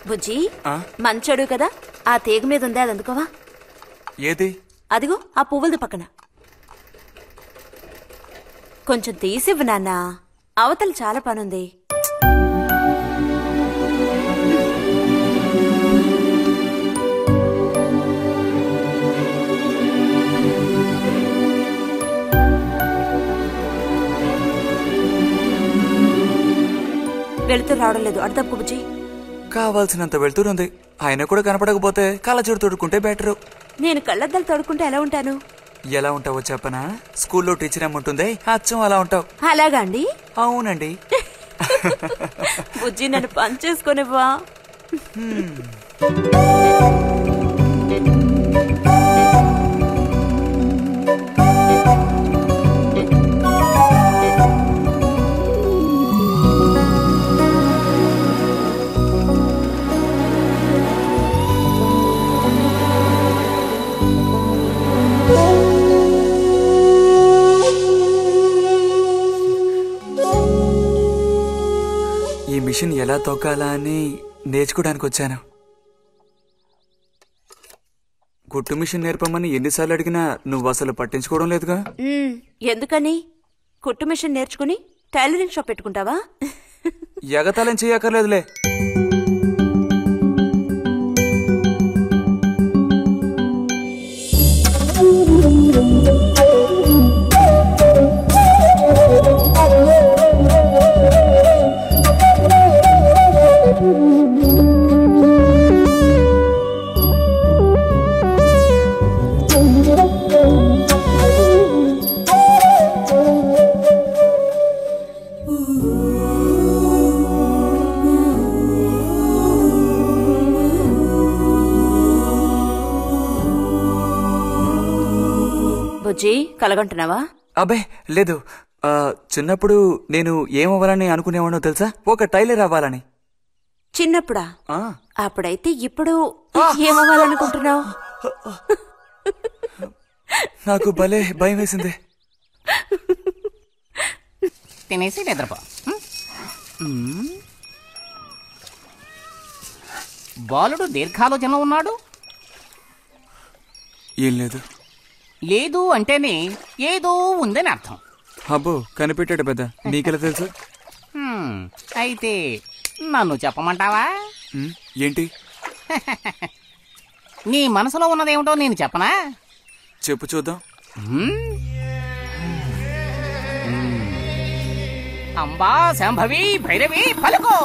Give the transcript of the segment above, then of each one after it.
బుజ్జి మంచోడు కదా, ఆ తీగ మీద ఉంది, అది అందుకోవా? ఏది? అదిగో ఆ పువ్వులది పక్కన. కొంచెం తీసివ్వు నాన్న, అవతల చాలా పనుంది. వెళుతూ రావడం లేదు, అర్థపు బుజ్జి. కావాల్సినంత వెళ్తూరుంది, ఆయన కూడా కనపడకపోతే కళ్ళజోడు తోడుకుంటే బెటరు. నేను కళ్ళద్దాలు తోడుకుంటే ఎలా ఉంటాను? ఎలా ఉంటావో చెప్పనా? స్కూల్లో టీచర్ ఏముంటుంది, అచ్చం అలా ఉంటావు. అలాగా అండి? అవునండి. బుజ్జి నన్ను పని చేసుకునివ్వా. ఈ మిషన్ ఎలా తొక్కాలా అని నేర్చుకోవడానికి వచ్చాను. కుట్టు మిషన్ నేర్పమని ఎన్నిసార్లు అడిగినా నువ్వు అసలు పట్టించుకోవడం లేదుగా. ఎందుకని? కుట్టు మిషన్ నేర్చుకుని టైలరింగ్ షాప్ పెట్టుకుంటావా? ఎగతాళం చేయక్కర్లేదులే. బుజ్జి కలగంటున్నావా? అబ్బే లేదు, చిన్నప్పుడు నేను ఏమవ్వాలని అనుకునేవాడో తెలుసా? ఒక టైలర్ అవ్వాలని. చిన్నప్పుడా? అప్పుడైతే ఇప్పుడు ఏమవ్వాలనుకుంటున్నావు? నాకు భలే భయం వేసింది. తినేసి నిద్రపో. బాలుడు దీర్ఘాలోచనలో ఉన్నాడు. ఏం లేదు. లేదు అంటేనే ఏదో ఉందని అర్థం. అబ్బో కనిపెట్టాడు పెద్ద, నీకెలా తెలుసు? అయితే నన్ను చెప్పమంటావా? ఏంటి? నీ మనసులో ఉన్నదేమిటో నేను చెప్పనా? చెప్పు చూద్దాం. అంబా శాంభవి భైరవి పలుకో.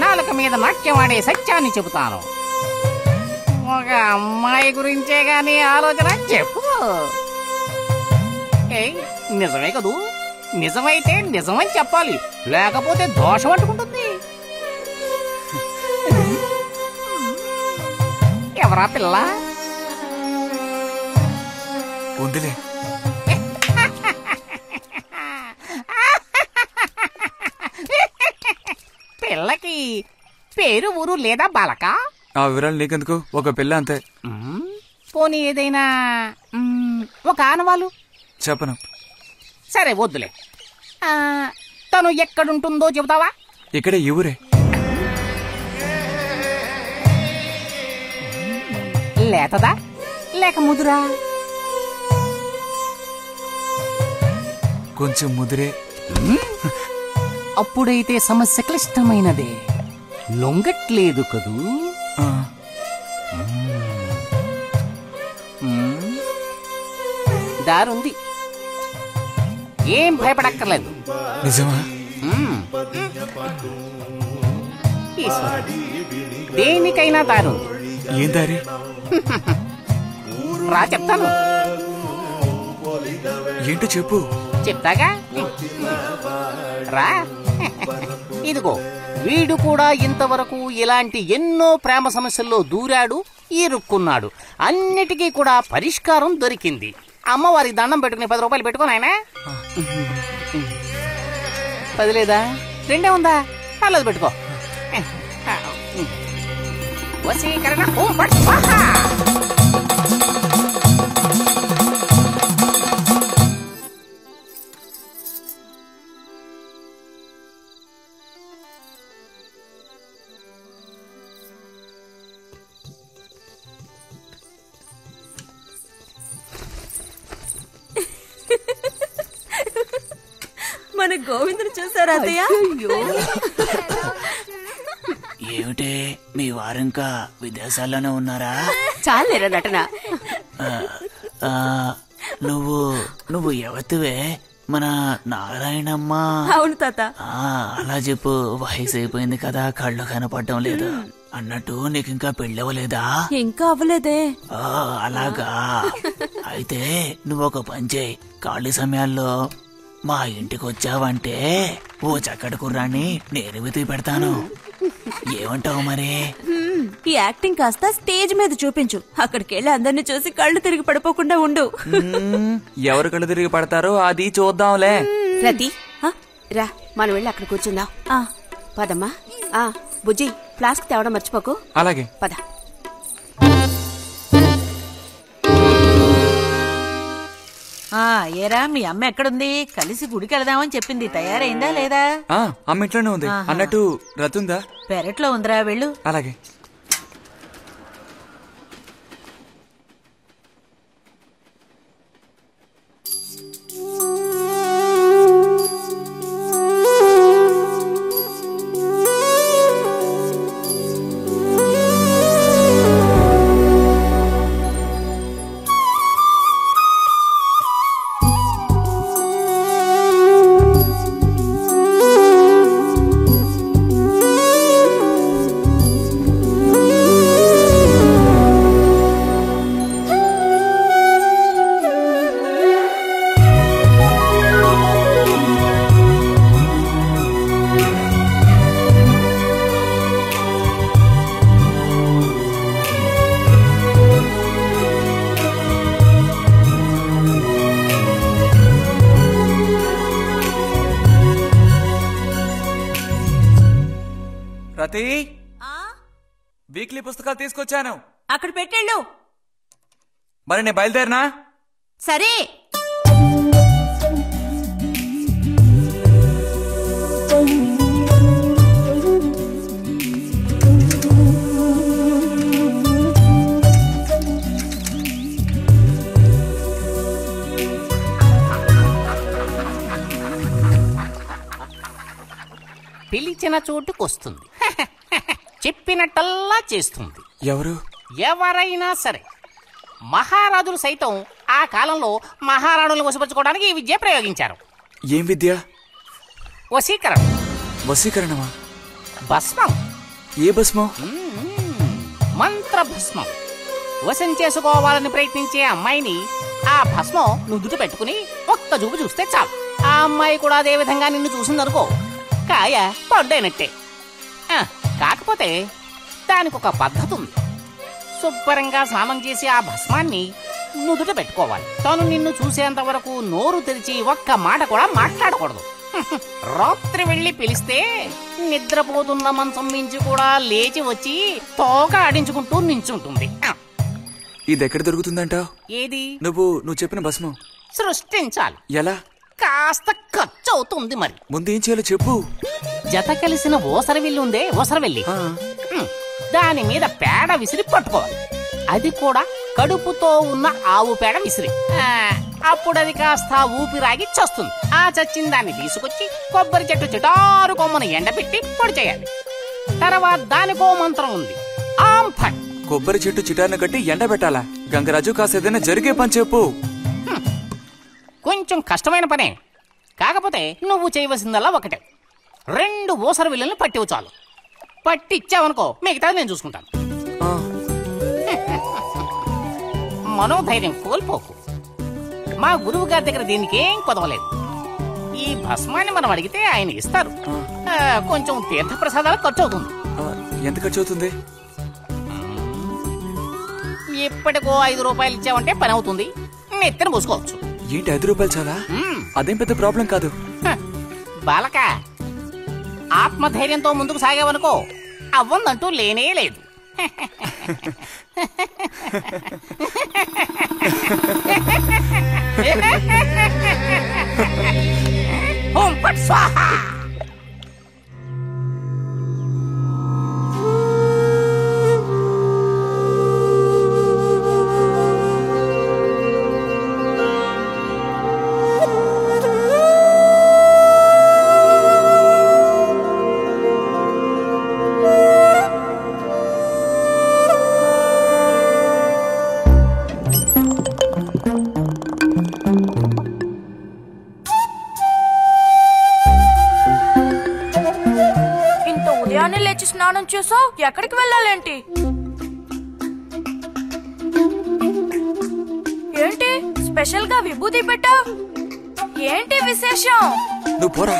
నాలుక మీద నాట్యం ఆడే సత్యాన్ని చెబుతాను. ఒక అమ్మాయి గురించే గాని ఆలోచన చెప్పు. నిజమే కదూ? నిజమైతే నిజమని చెప్పాలి, లేకపోతే దోషం అంటుకుంటుంది. ఎవరా పిల్ల? ఉందిలే. పిల్లకి పేరు ఊరు లేదా బాలక? ఆ వివరాలు నీకెందుకు, ఒక పిల్ల అంతే. పోనీ ఏదైనా ఒక ఆనవాలు చెప్పను. సరే వద్దులే. తను ఎక్కడుంటుందో చెబుతావా? ఇక్కడే ఈ ఊరే. లేతదా లేక ముదురా? కొంచెం ముదిరే. అప్పుడైతే సమస్య క్లిష్టమైనదే. లొంగట్లేదు కదూ? దారుంది, ఏం భయపడక్కర్లేదు. నిజమా? దేనికైనా దారుంది. ఏం దారి? రా చెప్తాను. ఏంటో చెప్పు. చెప్తాగా, రా. ఇదిగో, వీడు కూడా ఇంతవరకు ఇలాంటి ఎన్నో ప్రేమ సమస్యల్లో దూరాడు, ఇరుక్కున్నాడు. అన్నిటికీ కూడా పరిష్కారం దొరికింది. అమ్మవారి దండం పెట్టుకుని 10 రూపాయలు పెట్టుకో నాయనా. 10 లేదా? 2 ఉందా? పర్లేదు పెట్టుకో. వశీకరణ ఓం ఫట్ స్వాహా. మన గోవిందుని చూసారా అత్తయ్య? ఏమిటే మీ వారింకా విదేశాల్లోనే ఉన్నారా? చాలేరా నటన. నువ్వు ఎవతివే? మన నారాయణమ్మ? అవును తాత. అలా చెప్పు. వయసు అయిపోయింది కదా, కళ్ళు కనపడటం లేదు. అన్నట్టు నీకు ఇంకా పెళ్ళవలేదా? ఇంకా అవ్వలేదే. అలాగా. అయితే నువ్వు ఒక పని చేయి. ఖాళీ సమయాల్లో మా ఇంటికి వచ్చావంటే ఓ చక్కటి కుర్రాన్ని నేను వెతికి పెడతాను. ఏమంటావు మరి? ఈ యాక్టింగ్ కాస్త స్టేజ్ మీద చూపించు. అక్కడికి వెళ్ళి అందరిని చూసి కళ్ళు తిరిగి పడిపోకుండా ఉండు. ఎవరు కళ్ళు తిరిగి పడతారో అది చూద్దాంలే. రతి రా, మనం వెళ్ళి అక్కడ కూర్చుందాం. పదమ్మా. బుజ్జి, ఫ్లాస్క్ తేవడం మర్చిపోకు. అలాగే. పద. ఏరా, మీ అమ్మ ఎక్కడుంది? కలిసి గుడికి వెళదామని చెప్పింది. తయారైందా లేదా? అమ్మ ఇంట్లోనే ఉంది. అన్నట్టు రతుందా? పెరట్లో ఉందిరా, వెళ్ళు. అలాగే. రతి, వీక్లీ పుస్తకాలు తీసుకొచ్చాను. అక్కడ పెట్టేళ్ళు. మరి నేను బయలుదేరినా? సరే. పిలిచిన చోటుకొస్తుంది. చెప్పినట్టల్లా చేస్తుంది. ఎవరు? ఎవరైనా సరే. మహారాజులు సైతం ఆ కాలంలో మహారాణులను వశపరచుకోవడానికి ఈ విద్య ప్రయోగించారు. ఏం విద్య? వశీకరణ. వశీకరణమా? భస్మం. ఏ భస్మం? మంత్ర భస్మం. వశం చేసుకోవాలని ప్రయత్నించే అమ్మాయిని ఆ భస్మం నుదుట పెట్టుకుని ఒక్క చూపు చూస్తే చాలు. ఆ అమ్మాయి కూడా అదే విధంగా నిన్ను చూసిందనుకో, కాయ పడ్డైనట్టే. కాకపోతే దానికి ఒక పద్ధతి ఉంది. శుభ్రంగా స్నానం చేసి ఆ భస్మాన్ని నుదుట పెట్టుకోవాలి. తను నిన్ను చూసేంత వరకు నోరు తెరిచి ఒక్క మాట కూడా మాట్లాడకూడదు. రాత్రి వెళ్ళి పిలిస్తే నిద్రపోతున్న మంచం నుంచి కూడా లేచి వచ్చి తోక ఆడించుకుంటూ నించుంటుంది. ఇది ఎక్కడ దొరుకుతుందంటావు? ఏది? నువ్వు చెప్పిన భస్మం సృష్టించాలి. ఎలా? కాస్త ఖర్చు అవుతుంది. మరి ముందు ఏం చేయాలో చెప్పు. జత కలిసిన ఓసరవిల్లు ఉందే, ఓసరవెల్లి, దాని మీద పేడ విసిరి పట్టుకోవాలి. అది కూడా కడుపుతో ఉన్న ఆవు పేడ విసిరి. అప్పుడు అది కాస్త ఊపిరాగి చస్తుంది. ఆ చచ్చిన దాన్ని తీసుకొచ్చి కొబ్బరి చెట్టు చిటారు కొమ్మను ఎండబెట్టి పొడి చేయాలి. తర్వాత దానికో మంత్రం ఉంది, ఆం ఫట్. కొబ్బరి చెట్టు చిటాన్ని కట్టి ఎండబెట్టాలా? గంగరాజు, కాసేదైనా జరిగే పని చెప్పు. కొంచెం కష్టమైన పనే. కాకపోతే నువ్వు చేయవలసిందల్లా ఒకటే, 2 ఊసర విల్లుల్ని పట్టివు చాలు. పట్టిచ్చావనుకో, మిగతాది నేను చూసుకుంటాను. మనోధైర్యం కోల్పోకు. మా గురువు గారి దగ్గర దీనికేం కొదవలేదు. ఈ భస్మాన్ని మనం అడిగితే ఆయన ఇస్తారు. కొంచెం తీర్థ ప్రసాదాలు ఖర్చు అవుతుంది. ఎంత ఖర్చు అవుతుంది? ఇప్పటికో 5 రూపాయలు ఇచ్చావంటే పని అవుతుంది. నెత్తిన పూసుకోవచ్చు. ఏంటి 5 రూపాయలు చాలా? అదేం పెద్ద ప్రాబ్లం కాదు. బాలక, ఆత్మధైర్యంతో ముందుకు సాగావనుకో, అవ్వందంటూ లేనే లేదు. ఓం ఫట్ స్వాహా. ఉదయాన్నే లేచి స్నానం చేసావు, ఎక్కడికి వెళ్ళాలేంటి? ఏంటి స్పెషల్ గా విభూతి పెట్టావు? ఏంటి విశేషం? నువ్వు పోరా.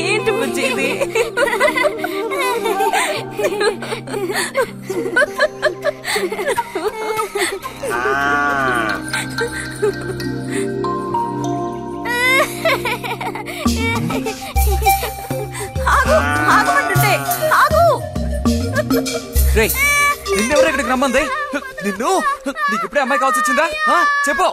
ఏంటి బుజ్జి ఇది? ఆగమంటుంటే ఆగు. రేయ్, నిన్నెవరు ఇక్కడికి రమ్మంది? నిన్ను నీకు ఇప్పుడే అమ్మాయి కావాల్సి వచ్చిందా? చెప్పు.